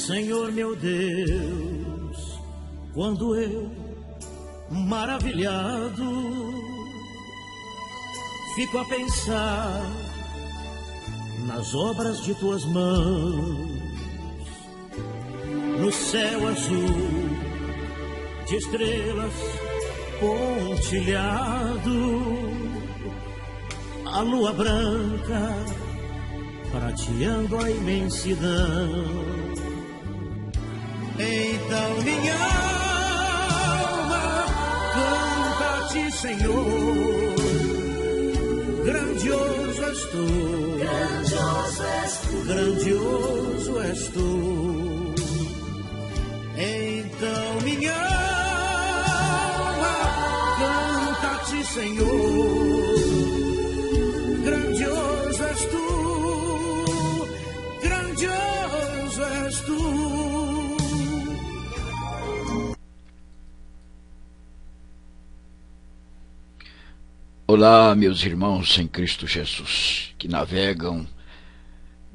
Senhor meu Deus, quando eu, maravilhado, fico a pensar nas obras de tuas mãos, no céu azul de estrelas pontilhado, a lua branca prateando a imensidão. Então minha alma canta a ti, Senhor, grandioso és tu, grandioso és tu, grandioso és tu. Então minha alma canta a ti, Senhor, grandioso és tu, grandioso és tu. Olá, meus irmãos em Cristo Jesus, que navegam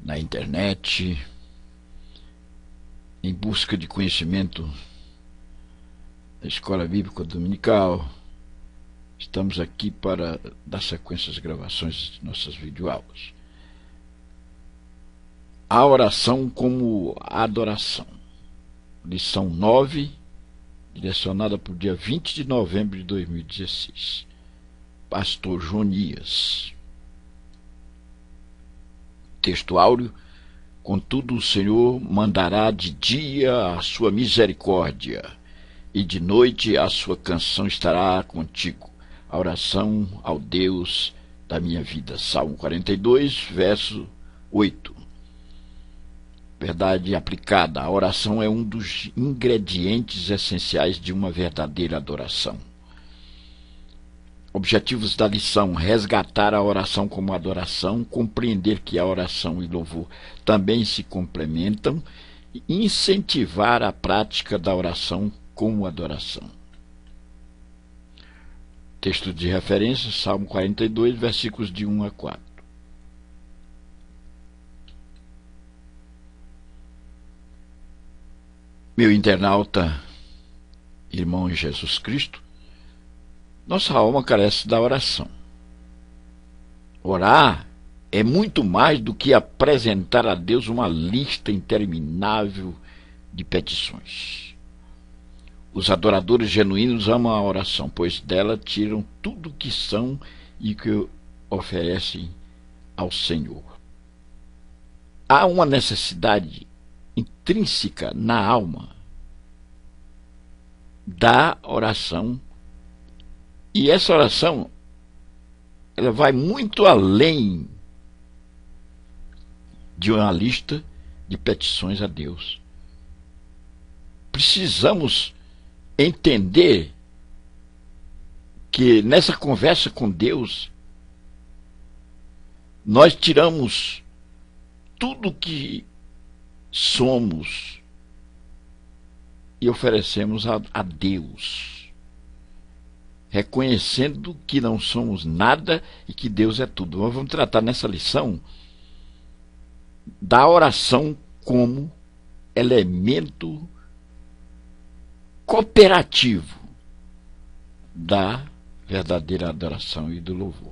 na internet em busca de conhecimento da Escola Bíblica Dominical. Estamos aqui para dar sequência às gravações de nossas videoaulas. A oração como adoração. Lição 9, direcionada para o dia 20 de novembro de 2016. Pastor Jonias. Texto áureo: contudo o Senhor mandará de dia a sua misericórdia, e de noite a sua canção estará contigo, a oração ao Deus da minha vida. Salmo 42, verso 8. Verdade aplicada: a oração é um dos ingredientes essenciais de uma verdadeira adoração. Objetivos da lição: resgatar a oração como adoração, compreender que a oração e louvor também se complementam e incentivar a prática da oração como adoração. Texto de referência: Salmo 42, versículos de 1 a 4. Meu internauta, irmão em Jesus Cristo, nossa alma carece da oração. Orar é muito mais do que apresentar a Deus uma lista interminável de petições. Os adoradores genuínos amam a oração, pois dela tiram tudo o que são e que oferecem ao Senhor. Há uma necessidade intrínseca na alma da oração. E essa oração, ela vai muito além de uma lista de petições a Deus. Precisamos entender que nessa conversa com Deus, nós tiramos tudo que somos e oferecemos a Deus, reconhecendo que não somos nada e que Deus é tudo. Nós vamos tratar nessa lição da oração como elemento cooperativo da verdadeira adoração e do louvor.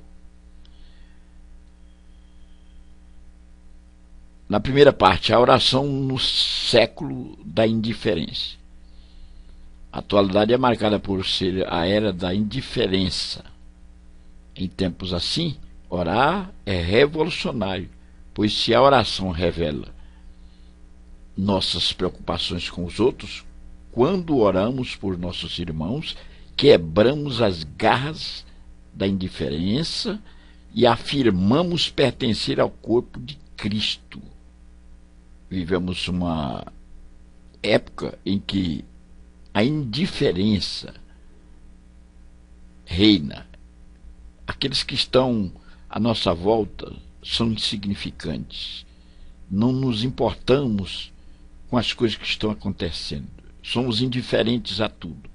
Na primeira parte, a oração no século da indiferença. A atualidade é marcada por ser a era da indiferença. Em tempos assim, orar é revolucionário, pois se a oração revela nossas preocupações com os outros, quando oramos por nossos irmãos, quebramos as garras da indiferença e afirmamos pertencer ao corpo de Cristo. Vivemos uma época em que a indiferença reina. Aqueles que estão à nossa volta são insignificantes. Não nos importamos com as coisas que estão acontecendo. Somos indiferentes a tudo.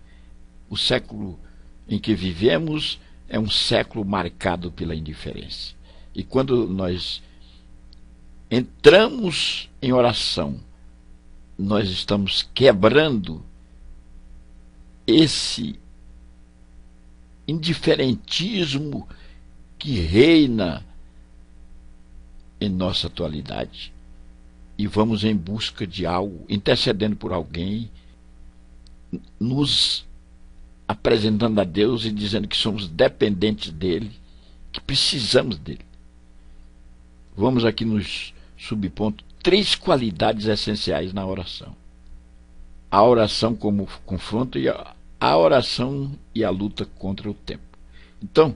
O século em que vivemos é um século marcado pela indiferença. E quando nós entramos em oração nós estamos quebrando esse indiferentismo que reina em nossa atualidade e vamos em busca de algo, intercedendo por alguém, nos apresentando a Deus e dizendo que somos dependentes dele, que precisamos dele. Vamos aqui nos subponto 3 qualidades essenciais na oração. A oração como confronto e a oração e a luta contra o tempo. Então,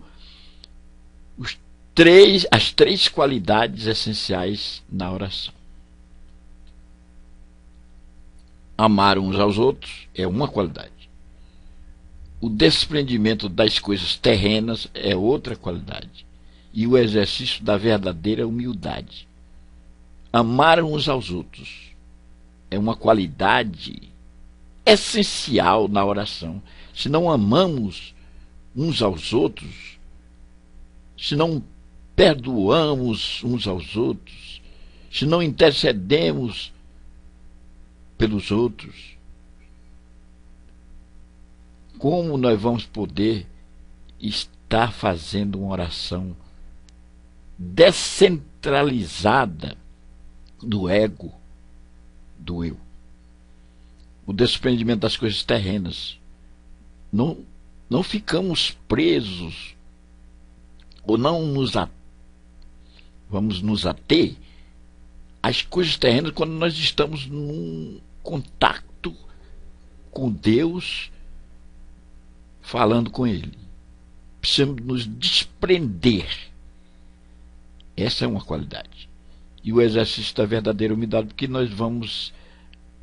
as 3 qualidades essenciais na oração. Amar uns aos outros é uma qualidade. O desprendimento das coisas terrenas é outra qualidade. E o exercício da verdadeira humildade. Amar uns aos outros é uma qualidade essencial na oração. Se não amamos uns aos outros, se não perdoamos uns aos outros, se não intercedemos pelos outros, como nós vamos poder estar fazendo uma oração descentralizada do ego, do eu? O desprendimento das coisas terrenas. Não ficamos presos, ou não vamos nos ater às coisas terrenas quando nós estamos num contato com Deus, falando com Ele. Precisamos nos desprender. Essa é uma qualidade. E o exercício da verdadeira humildade, porque nós vamos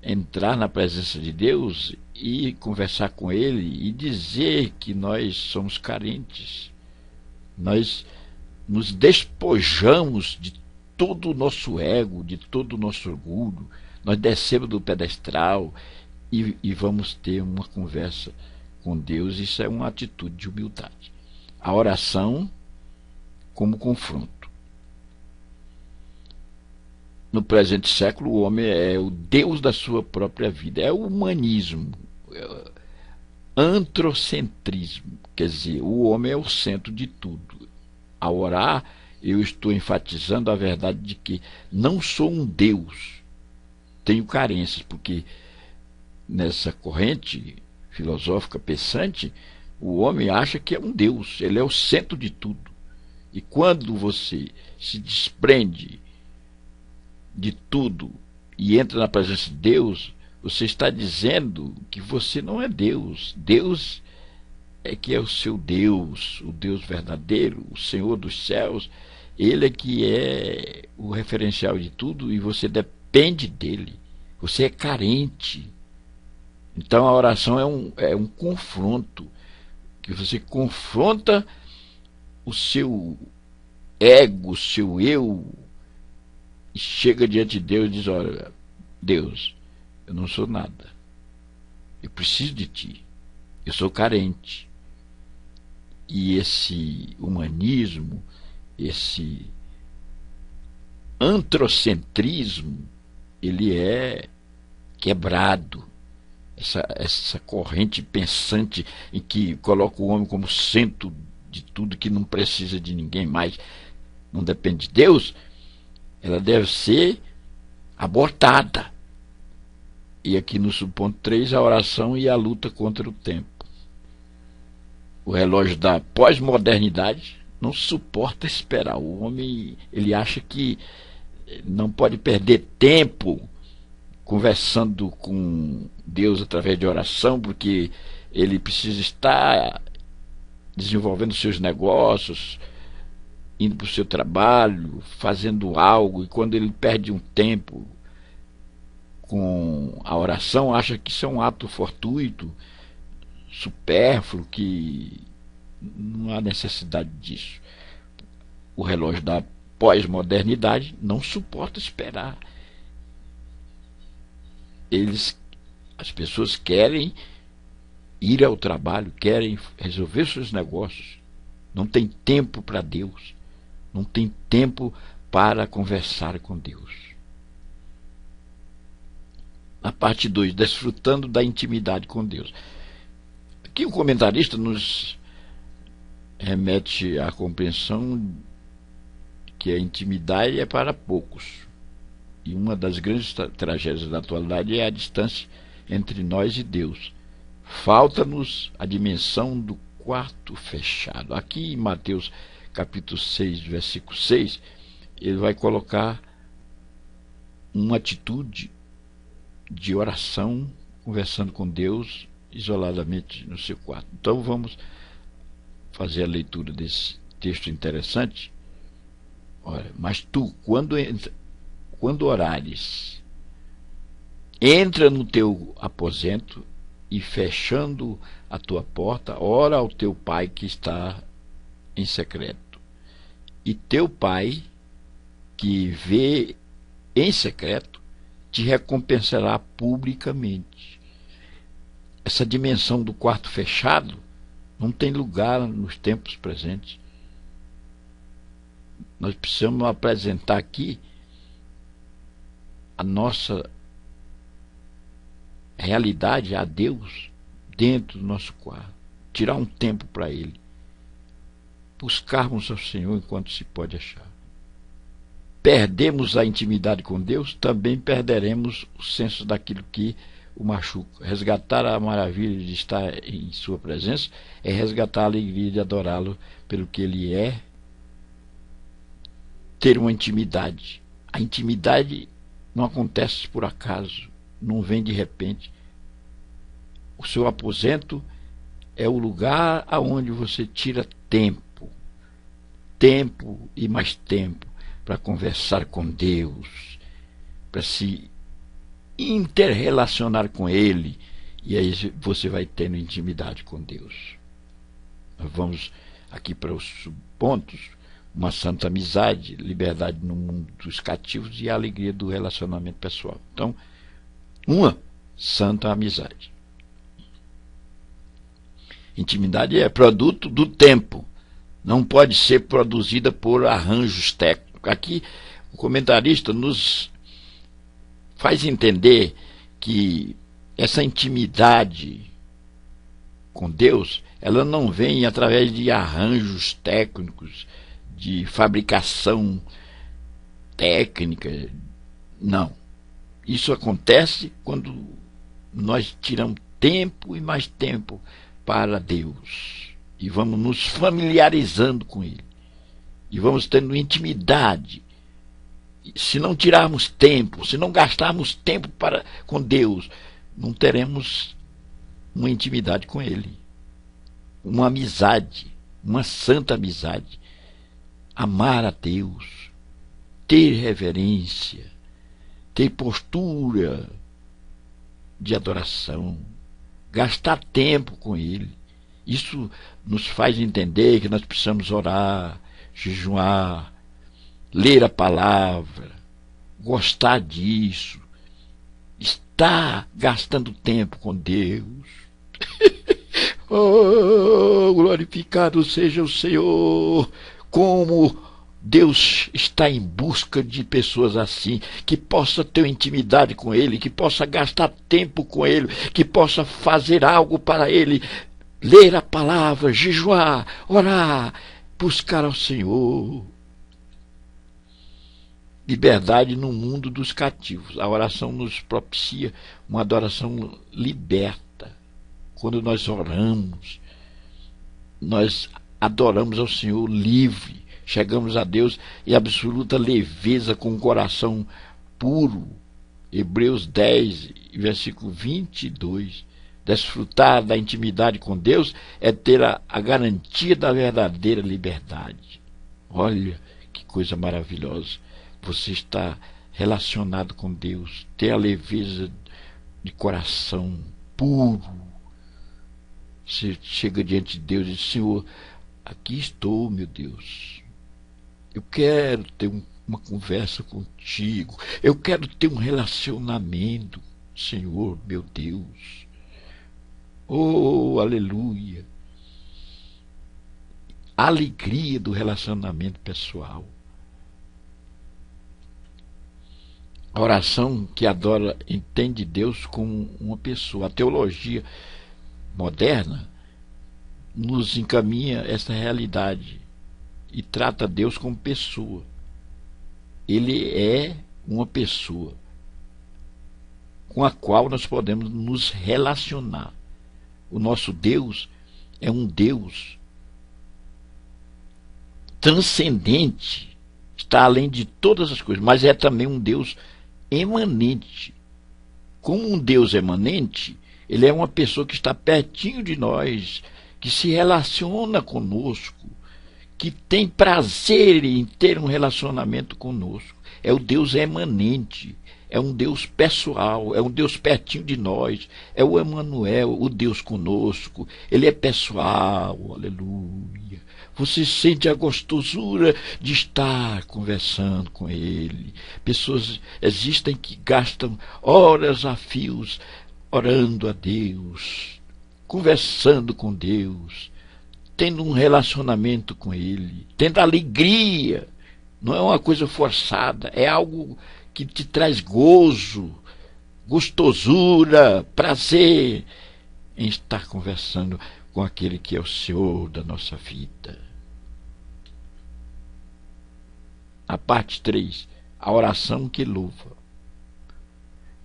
entrar na presença de Deus e conversar com Ele e dizer que nós somos carentes. Nós nos despojamos de todo o nosso ego, de todo o nosso orgulho. Nós descemos do pedestal e vamos ter uma conversa com Deus. Isso é uma atitude de humildade. A oração como confronto. No presente século, o homem é o Deus da sua própria vida. É o humanismo, antrocentrismo. Quer dizer, o homem é o centro de tudo. Ao orar, eu estou enfatizando a verdade de que não sou um Deus. Tenho carências, porque nessa corrente filosófica pensante, o homem acha que é um Deus. Ele é o centro de tudo. E quando você se desprende de tudo e entra na presença de Deus, você está dizendo que você não é Deus. Deus é que é o seu Deus, o Deus verdadeiro, o Senhor dos céus. Ele é que é o referencial de tudo e você depende dele. Você é carente. Então a oração é um confronto, que você confronta o seu ego, o seu eu, e chega diante de Deus e diz: olha, Deus, eu não sou nada, eu preciso de ti, eu sou carente. E esse humanismo, esse antrocentrismo, ele é quebrado. Essa corrente pensante em que coloca o homem como centro de tudo, que não precisa de ninguém mais, não depende de Deus, ela deve ser abortada. E aqui no subponto 3, a oração e a luta contra o tempo. O relógio da pós-modernidade não suporta esperar. O homem, ele acha que não pode perder tempo conversando com Deus através de oração, porque ele precisa estar desenvolvendo seus negócios, indo para o seu trabalho, fazendo algo, e quando ele perde um tempo com a oração, acha que isso é um ato fortuito, supérfluo, que não há necessidade disso. O relógio da pós-modernidade não suporta esperar. As pessoas querem ir ao trabalho, querem resolver seus negócios, não tem tempo para Deus, não tem tempo para conversar com Deus. A parte 2, desfrutando da intimidade com Deus. Aqui o comentarista nos remete à compreensão que a intimidade é para poucos. E uma das grandes tragédias da atualidade é a distância entre nós e Deus. Falta-nos a dimensão do quarto fechado. Aqui em Mateus capítulo 6, versículo 6, ele vai colocar uma atitude de oração, conversando com Deus, isoladamente no seu quarto. Então vamos fazer a leitura desse texto interessante. Olha, mas tu, quando orares, entra no teu aposento e, fechando a tua porta, ora ao teu pai que está em secreto. E teu pai, que vê em secreto, te recompensará publicamente. Essa dimensão do quarto fechado não tem lugar nos tempos presentes. Nós precisamos apresentar aqui a nossa realidade a Deus dentro do nosso quarto. Tirar um tempo para Ele. Buscarmos ao Senhor enquanto se pode achar. Perdemos a intimidade com Deus, também perderemos o senso daquilo que o machuca. Resgatar a maravilha de estar em sua presença é resgatar a alegria de adorá-lo pelo que Ele é, ter uma intimidade. A intimidade não acontece por acaso, não vem de repente. O seu aposento é o lugar aonde você tira tempo e mais tempo para conversar com Deus, para se interrelacionar com Ele, e aí você vai tendo intimidade com Deus. Nós vamos aqui para os subpontos: uma santa amizade, liberdade no mundo dos cativos e a alegria do relacionamento pessoal. Então, uma santa amizade. Intimidade é produto do tempo, não pode ser produzida por arranjos técnicos. Aqui o comentarista nos faz entender que essa intimidade com Deus, ela não vem através de arranjos técnicos, de fabricação técnica. Não. Isso acontece quando nós tiramos tempo e mais tempo para Deus e vamos nos familiarizando com Ele e vamos tendo intimidade. Se não tirarmos tempo, se não gastarmos tempo com Deus, não teremos uma intimidade com Ele, uma amizade, uma santa amizade. Amar a Deus, ter reverência, ter postura de adoração, gastar tempo com Ele. Isso nos faz entender que nós precisamos orar, jejuar, ler a palavra, gostar disso, estar gastando tempo com Deus. Oh, glorificado seja o Senhor! Como Deus está em busca de pessoas assim, que possa ter intimidade com Ele, que possa gastar tempo com Ele, que possa fazer algo para Ele, ler a palavra, jejuar, orar, buscar ao Senhor. Liberdade no mundo dos cativos. A oração nos propicia uma adoração liberta. Quando nós oramos, nós adoramos ao Senhor livre, chegamos a Deus em absoluta leveza, com o coração puro. Hebreus 10, versículo 22. Desfrutar da intimidade com Deus é ter a garantia da verdadeira liberdade. Olha que coisa maravilhosa. Você está relacionado com Deus, ter a leveza de coração puro. Você chega diante de Deus e diz: Senhor, aqui estou, meu Deus. Eu quero ter uma conversa contigo. Eu quero ter um relacionamento, Senhor, meu Deus. Oh, aleluia. A alegria do relacionamento pessoal. A oração que adora entende Deus como uma pessoa. A teologia moderna nos encaminha essa realidade e trata Deus como pessoa. Ele é uma pessoa com a qual nós podemos nos relacionar. O nosso Deus é um Deus transcendente, está além de todas as coisas, mas é também um Deus emanente. Como um Deus emanente, ele é uma pessoa que está pertinho de nós, que se relaciona conosco, que tem prazer em ter um relacionamento conosco. É o Deus emanente, é um Deus pessoal, é um Deus pertinho de nós, é o Emanuel, o Deus conosco. Ele é pessoal, aleluia. Você sente a gostosura de estar conversando com Ele. Pessoas existem que gastam horas a fios orando a Deus, conversando com Deus, tendo um relacionamento com Ele, tendo alegria. Não é uma coisa forçada, é algo que te traz gozo, gostosura, prazer em estar conversando com aquele que é o Senhor da nossa vida. A parte 3, a oração que louva.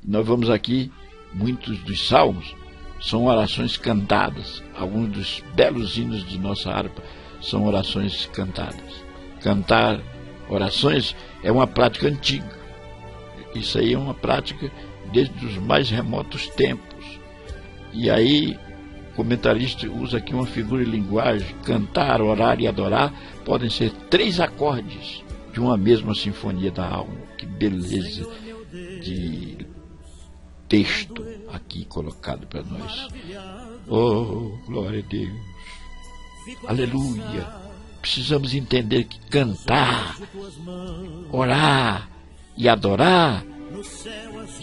Nós vamos aqui, muitos dos salmos são orações cantadas. Alguns dos belos hinos de nossa harpa são orações cantadas. Cantar orações é uma prática antiga. Isso aí é uma prática desde os mais remotos tempos. E aí, o comentarista usa aqui uma figura de linguagem. Cantar, orar e adorar podem ser 3 acordes de uma mesma sinfonia da alma. Que beleza de texto aqui colocado para nós. Oh, glória a Deus. Aleluia. Precisamos entender que cantar, orar e adorar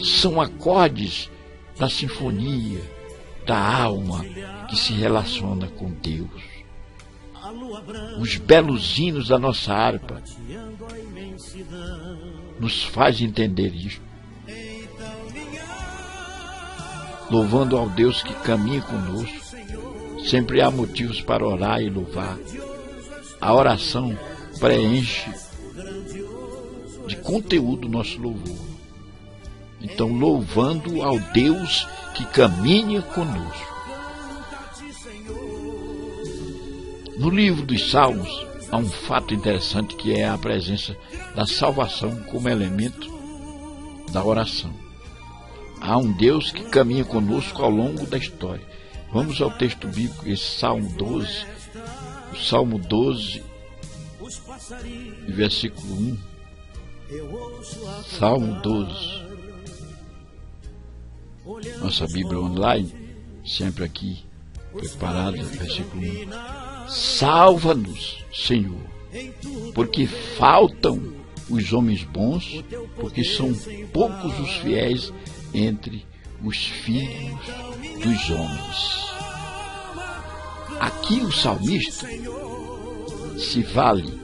são acordes da sinfonia da alma que se relaciona com Deus. Os belos hinos da nossa harpa nos faz entender isto. Louvando ao Deus que caminha conosco, sempre há motivos para orar e louvar. A oração preenche de conteúdo o nosso louvor. Então, louvando ao Deus que caminha conosco. No livro dos Salmos, há um fato interessante que é a presença da salvação como elemento da oração. Há um Deus que caminha conosco ao longo da história. Vamos ao texto bíblico, esse Salmo 12, o Salmo 12, versículo 1. Salmo 12. Nossa Bíblia online, sempre aqui, preparada, versículo 1. Salva-nos, Senhor, porque faltam os homens bons, porque são poucos os fiéis entre os filhos dos homens. Aqui o salmista se vale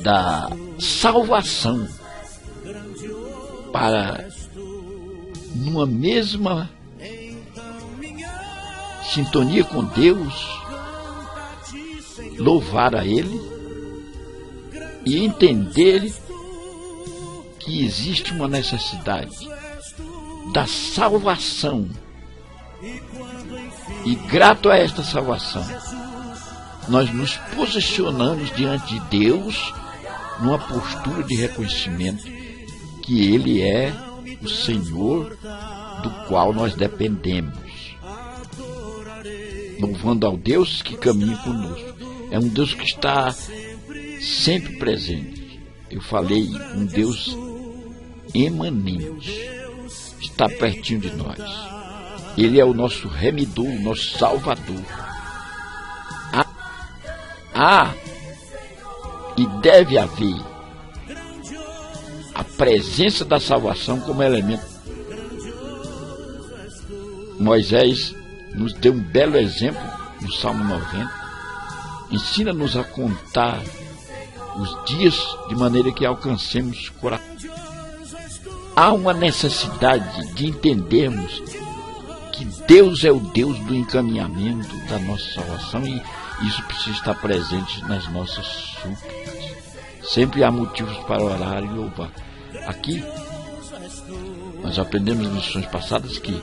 da salvação para, numa mesma sintonia com Deus, louvar a Ele e entender que existe uma necessidade da salvação. E grato a esta salvação, nós nos posicionamos diante de Deus numa postura de reconhecimento que Ele é o Senhor do qual nós dependemos. Louvando ao Deus que caminha conosco. É um Deus que está sempre presente. Eu falei, um Deus emanente. Está pertinho de nós. Ele é o nosso remidor, o nosso salvador. Há e deve haver a presença da salvação como elemento. Moisés nos deu um belo exemplo no Salmo 90. Ensina-nos a contar os dias de maneira que alcancemos há uma necessidade de entendermos que Deus é o Deus do encaminhamento da nossa salvação, e isso precisa estar presente nas nossas súplicas. Sempre há motivos para orar e louvar. Aqui, nós aprendemos em lições passadas que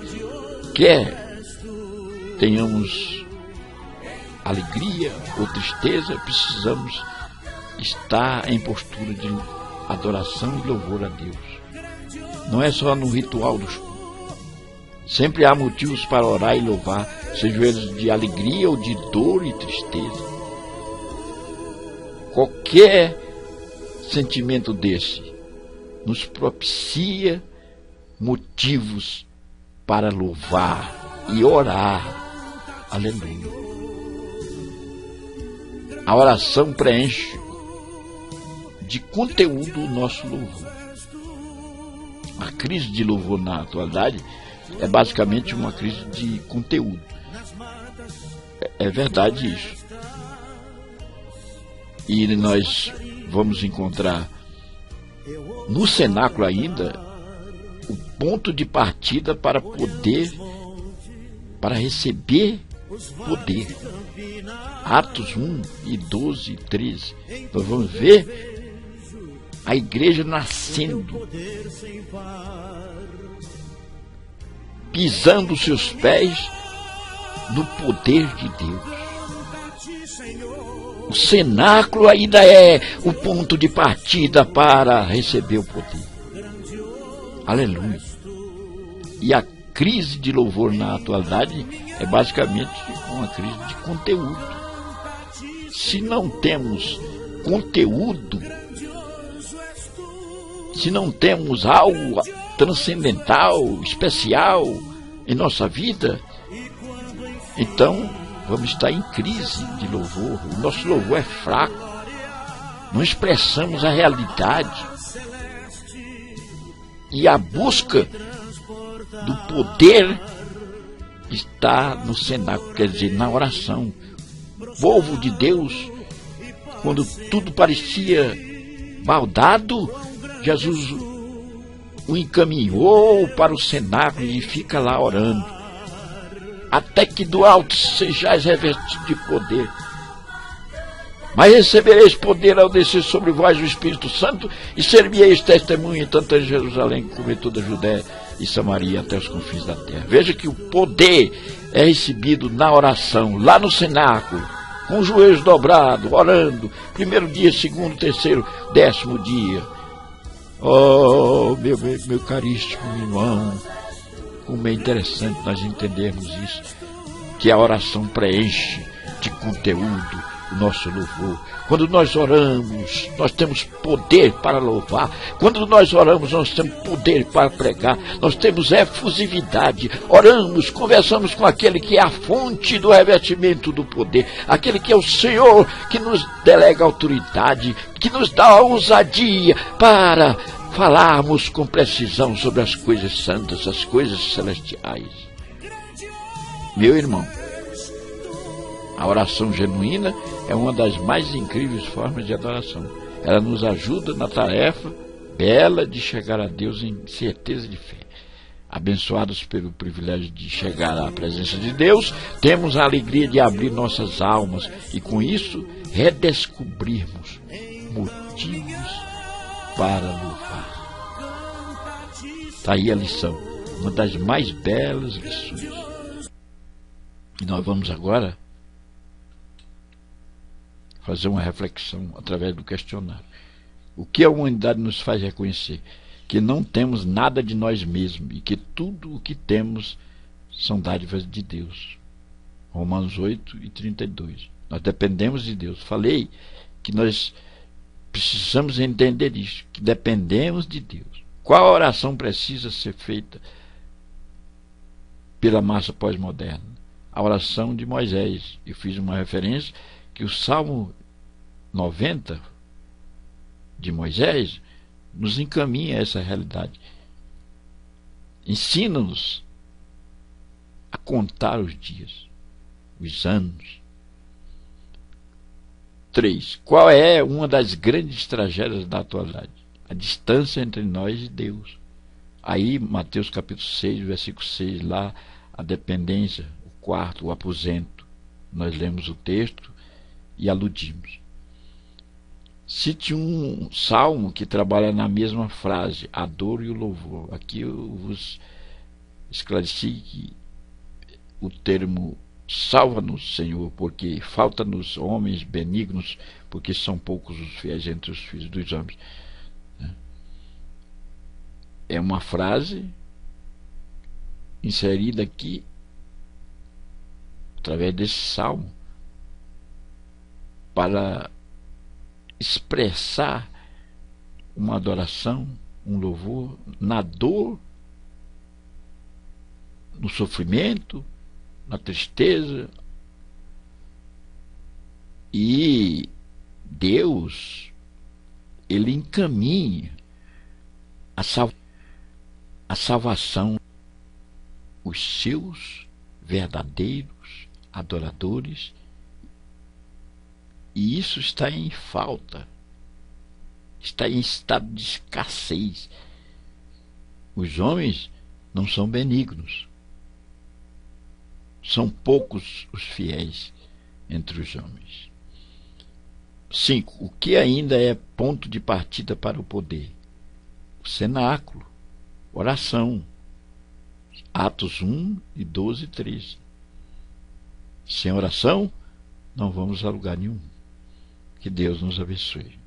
quer tenhamos alegria ou tristeza, precisamos estar em postura de adoração e louvor a Deus. Não é só no ritual dos cultos. Sempre há motivos para orar e louvar, sejam eles de alegria ou de dor e tristeza. Qualquer sentimento desse nos propicia motivos para louvar e orar. Aleluia. A oração preenche de conteúdo o nosso louvor. A crise de louvor na atualidade é basicamente uma crise de conteúdo. É verdade isso. E nós vamos encontrar no cenáculo ainda o ponto de partida para receber poder. Atos 1 e 12 e 13. Nós vamos ver a igreja nascendo, pisando seus pés no poder de Deus. O cenáculo ainda é o ponto de partida para receber o poder. Aleluia. E a crise de louvor na atualidade é basicamente uma crise de conteúdo. Se não temos conteúdo, se não temos algo transcendental, especial em nossa vida, então vamos estar em crise de louvor. O nosso louvor é fraco. Não expressamos a realidade. E a busca do poder está no cenáculo, quer dizer, na oração. O povo de Deus, quando tudo parecia maldado, Jesus o encaminhou para o cenáculo e fica lá orando. Até que do alto sejais revestidos de poder. Mas recebereis poder ao descer sobre vós o Espírito Santo, e servireis testemunha tanto em Jerusalém como em toda a Judéia e Samaria até os confins da terra. Veja que o poder é recebido na oração, lá no cenáculo, com os joelhos dobrados, orando, primeiro dia, segundo, terceiro, 10º dia. Oh, meu caríssimo irmão, como é interessante nós entendermos isso, que a oração preenche de conteúdo o nosso louvor. Quando nós oramos, nós temos poder para louvar. Quando nós oramos, nós temos poder para pregar. Nós temos efusividade. Oramos, conversamos com aquele que é a fonte do revestimento do poder. Aquele que é o Senhor, que nos delega autoridade, que nos dá a ousadia para falarmos com precisão sobre as coisas santas, as coisas celestiais. Meu irmão, a oração genuína é uma das mais incríveis formas de adoração. Ela nos ajuda na tarefa bela de chegar a Deus em certeza de fé. Abençoados pelo privilégio de chegar à presença de Deus, temos a alegria de abrir nossas almas e, com isso, redescobrirmos motivos para louvar. Está aí a lição, uma das mais belas lições. E nós vamos agora fazer uma reflexão através do questionário. O que a humanidade nos faz reconhecer? Que não temos nada de nós mesmos e que tudo o que temos são dádivas de Deus. Romanos 8 e 32. Nós dependemos de Deus. Falei que nós precisamos entender isso, que dependemos de Deus. Qual oração precisa ser feita pela massa pós-moderna? A oração de Moisés. Eu fiz uma referência que o Salmo 90 de Moisés nos encaminha a essa realidade. Ensina-nos a contar os dias, os anos. 3. Qual é uma das grandes tragédias da atualidade? A distância entre nós e Deus. Aí, Mateus capítulo 6, versículo 6, lá, a dependência, o quarto, o aposento. Nós lemos o texto e aludimos. Cite um salmo que trabalha na mesma frase, a dor e o louvor. Aqui eu vos esclareci que o termo salva-nos, Senhor, porque falta-nos homens benignos, porque são poucos os fiéis entre os filhos dos homens. É uma frase inserida aqui através desse salmo para expressar uma adoração, um louvor na dor, no sofrimento, na tristeza. E Deus, ele encaminha a salvação os seus verdadeiros adoradores, e isso está em falta, está em estado de escassez. Os homens não são benignos, são poucos os fiéis entre os homens. 5. O que ainda é ponto de partida para o poder? O cenáculo, oração. Atos 1 e 12 e 13. Sem oração, não vamos a lugar nenhum. Que Deus nos abençoe.